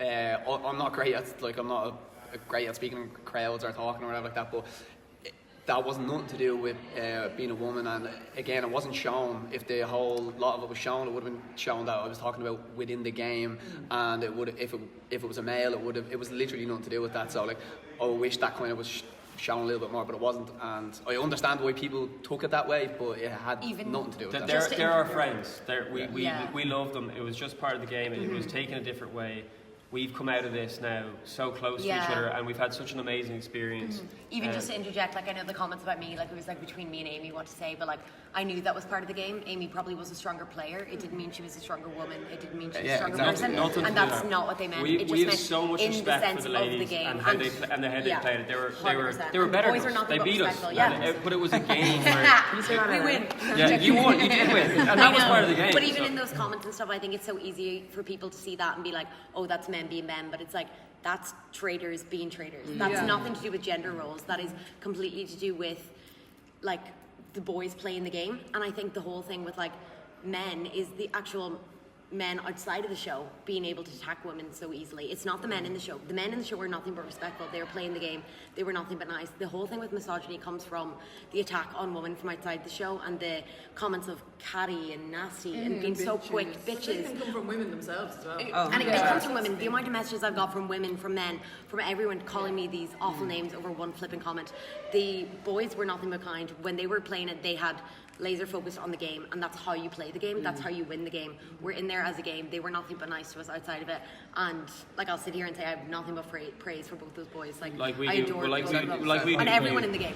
I'm not great at great at speaking in crowds or talking or whatever like that, but that wasn't nothing to do with being a woman. And again, it wasn't shown. If the whole lot of it was shown, it would have been shown that I was talking about within the game, and it would, if it was a male, it was literally nothing to do with that. So like, I wish that kind of was shown a little bit more, but it wasn't. And I understand why people took it that way, but it had nothing to do with that. They're our friends. We love them. It was just part of the game. It was taken a different way. We've come out of this now so close to each other, and we've had such an amazing experience. Even just to interject, like I know the comments about me, like it was like between me and Amy what to say, but like I knew that was part of the game. Amy probably was a stronger player. It didn't mean she was a stronger woman. It didn't mean she was a stronger person, and that's not what they meant. It just we have meant so much in respect the sense for the ladies of the game and how they played it. They were better. Boys were not they beat us, but it was a game where we win. Yeah, you won. You did win, and that was part of the game. But even in those comments and stuff, I think it's so easy for people to see that and be like, "Oh, that's men being men," but it's like, that's traitors being traitors. That's nothing to do with gender roles. That is completely to do with like the boys playing the game. And I think the whole thing with like men is the actual men outside of the show being able to attack women so easily. It's not the men in the show. The men in the show were nothing but respectful. They were playing the game. They were nothing but nice. The whole thing with misogyny comes from the attack on women from outside the show and the comments of catty and nasty and being so quick, bitches. It can come from women themselves as well. And it comes from women. The amount of messages I've got from women, from men, from everyone calling me these awful names over one flipping comment. The boys were nothing but kind. When they were playing it, they had laser focused on the game, and that's how you play the game. That's how you win the game. We're in there as a game. They were nothing but nice to us outside of it, and like I'll sit here and say I have nothing but praise for both those boys. Like I adore both of them and everyone in the game.